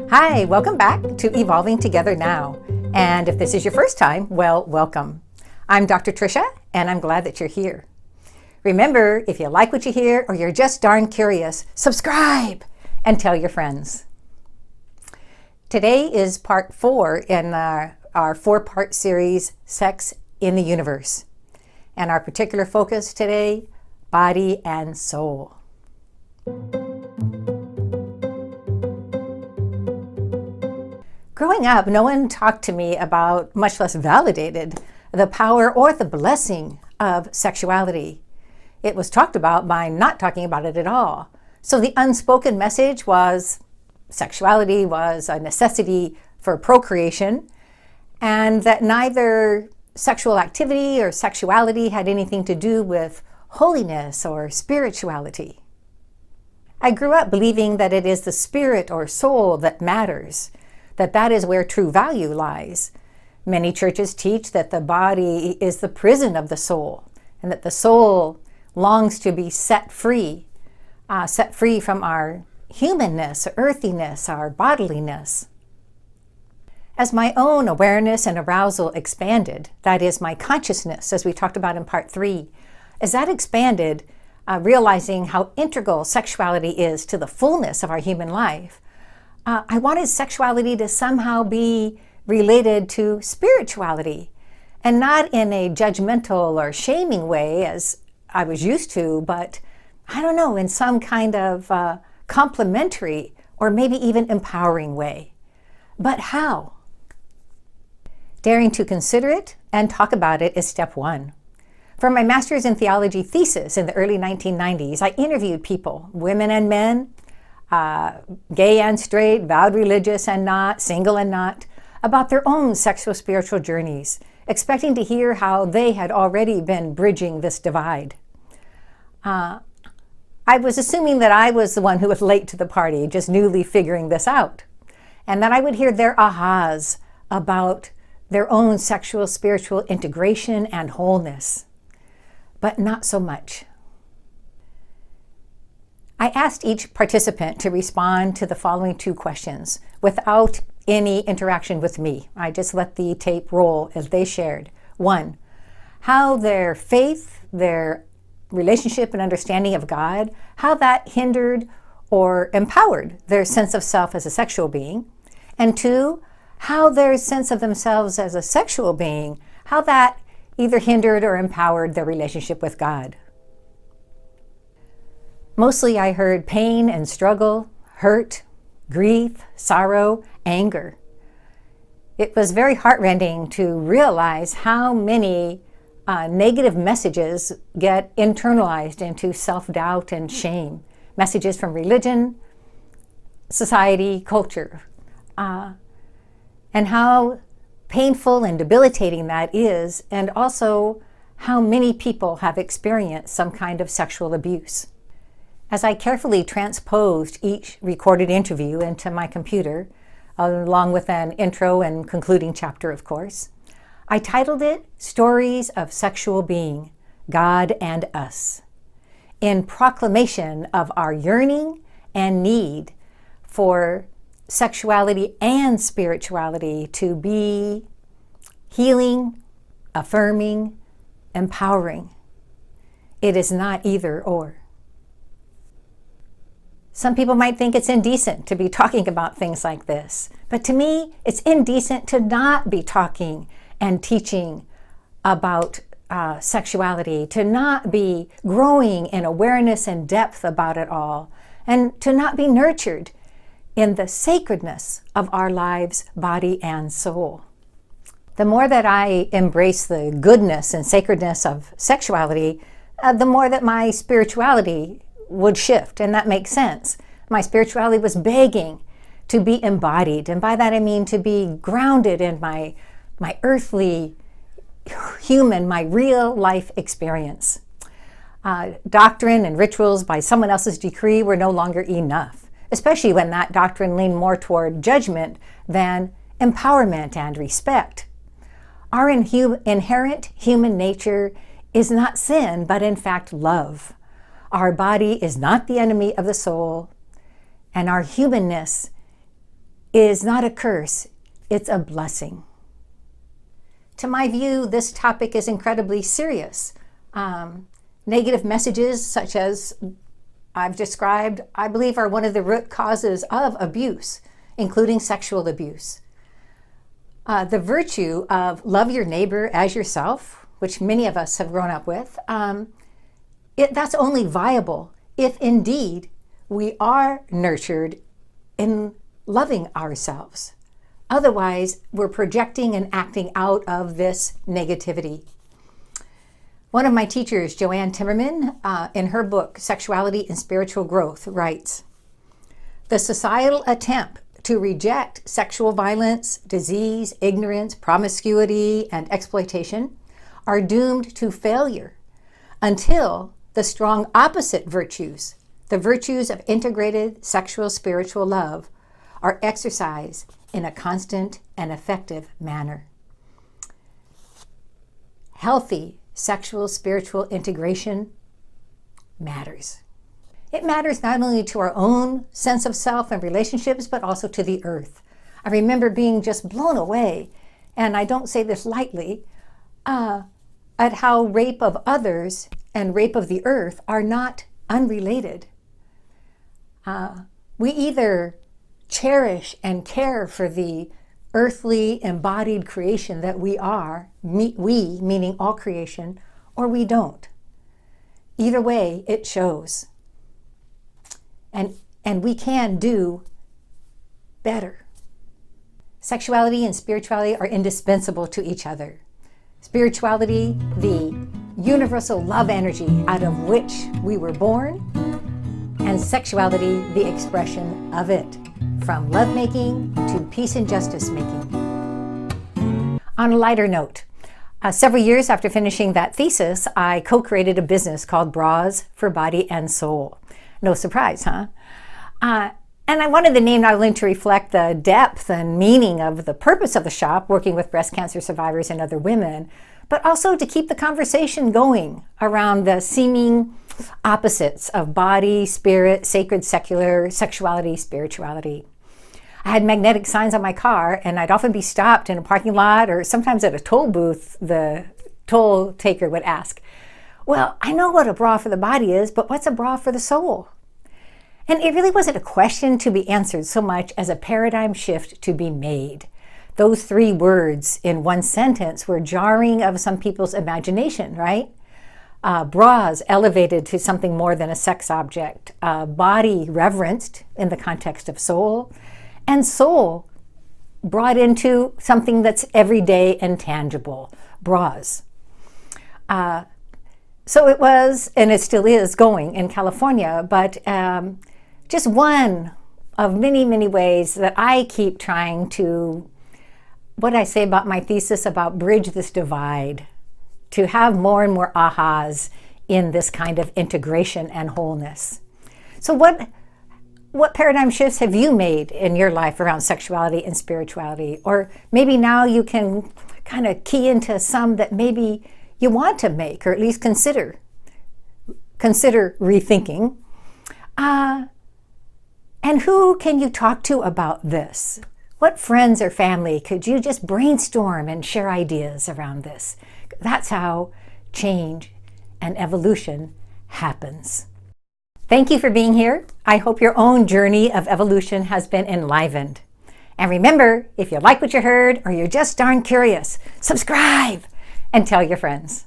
Hi, welcome back to Evolving Together Now. And if this is your first time, well, welcome. I'm Dr. Tricia, and I'm glad that you're here. Remember, if you like what you hear or you're just darn curious, subscribe and tell your friends. Today is part 4 in our 4-part series, Sex in the Universe. And our particular focus today, body and soul. Growing up, no one talked to me about, much less validated, the power or the blessing of sexuality. It was talked about by not talking about it at all. So the unspoken message was sexuality was a necessity for procreation, and that neither sexual activity or sexuality had anything to do with holiness or spirituality. I grew up believing that it is the spirit or soul that matters, that is where true value lies. Many churches teach that the body is the prison of the soul, and that the soul longs to be set free from our humanness, earthiness, our bodiliness. As my own awareness and arousal expanded, that is my consciousness, as we talked about in part 3, as that expanded, realizing how integral sexuality is to the fullness of our human life, I wanted sexuality to somehow be related to spirituality, and not in a judgmental or shaming way as I was used to, but in some kind of complementary or maybe even empowering way. But how? Daring to consider it and talk about it is step 1. For my master's in theology thesis in the early 1990s, I interviewed people, women and men, gay and straight, vowed religious and not, single and not, about their own sexual spiritual journeys, expecting to hear how they had already been bridging this divide. I was assuming that I was the one who was late to the party, just newly figuring this out, and that I would hear their ahas about their own sexual spiritual integration and wholeness. But not so much. I asked each participant to respond to the following 2 questions without any interaction with me. I just let the tape roll as they shared. 1, how their faith, their relationship and understanding of God, how that hindered or empowered their sense of self as a sexual being. And 2, how their sense of themselves as a sexual being, how that either hindered or empowered their relationship with God. Mostly I heard pain and struggle, hurt, grief, sorrow, anger. It was very heartrending to realize how many negative messages get internalized into self-doubt and shame. Messages from religion, society, culture. And how painful and debilitating that is, and also how many people have experienced some kind of sexual abuse. As I carefully transposed each recorded interview into my computer, along with an intro and concluding chapter, of course, I titled it Stories of Sexual Being, God and Us, in proclamation of our yearning and need for sexuality and spirituality to be healing, affirming, empowering. It is not either or. Some people might think it's indecent to be talking about things like this, but to me, it's indecent to not be talking and teaching about sexuality, to not be growing in awareness and depth about it all, and to not be nurtured in the sacredness of our lives, body, and soul. The more that I embrace the goodness and sacredness of sexuality, the more that my spirituality would shift, and that makes sense. My spirituality was begging to be embodied, and by that I mean to be grounded in my earthly, human, my real life experience. Doctrine and rituals by someone else's decree were no longer enough, especially when that doctrine leaned more toward judgment than empowerment and respect. Our inherent human nature is not sin, but in fact love. Our body is not the enemy of the soul, and our humanness is not a curse, it's a blessing. To my view, this topic is incredibly serious. Negative messages such as I've described, I believe, are one of the root causes of abuse, including sexual abuse. The virtue of love your neighbor as yourself, which many of us have grown up with, that's only viable if indeed we are nurtured in loving ourselves. Otherwise, we're projecting and acting out of this negativity. One of my teachers, Joanne Timmerman, in her book, Sexuality and Spiritual Growth, writes, "The societal attempt to reject sexual violence, disease, ignorance, promiscuity, and exploitation are doomed to failure until the strong opposite virtues, the virtues of integrated sexual spiritual love, are exercised in a constant and effective manner." Healthy sexual spiritual integration matters. It matters not only to our own sense of self and relationships, but also to the earth. I remember being just blown away, and I don't say this lightly, at how rape of others and rape of the earth are not unrelated. We either cherish and care for the earthly embodied creation that we are, we meaning all creation, or we don't. Either way, it shows. And we can do better. Sexuality and spirituality are indispensable to each other. Spirituality, the universal love energy out of which we were born, and sexuality, the expression of it, from lovemaking to peace and justice making. On a lighter note, several years after finishing that thesis, I co-created a business called Bras for Body and Soul. No surprise, huh? And I wanted the name not only to reflect the depth and meaning of the purpose of the shop, working with breast cancer survivors and other women, but also to keep the conversation going around the seeming opposites of body, spirit, sacred, secular, sexuality, spirituality. I had magnetic signs on my car, and I'd often be stopped in a parking lot or sometimes at a toll booth. The toll taker would ask, "Well, I know what a bra for the body is, but what's a bra for the soul?" And it really wasn't a question to be answered so much as a paradigm shift to be made. Those three words in one sentence were jarring of some people's imagination, right? Bras elevated to something more than a sex object, body reverenced in the context of soul, and soul brought into something that's everyday and tangible, bras. So it was, and it still is, going in California, but just one of many, many ways that I keep trying to, what I say about my thesis about bridge this divide, to have more and more ahas in this kind of integration and wholeness. So what paradigm shifts have you made in your life around sexuality and spirituality? Or maybe now you can kind of key into some that maybe you want to make, or at least consider rethinking. And who can you talk to about this? What friends or family could you just brainstorm and share ideas around this? That's how change and evolution happens. Thank you for being here. I hope your own journey of evolution has been enlivened. And remember, if you like what you heard or you're just darn curious, subscribe and tell your friends.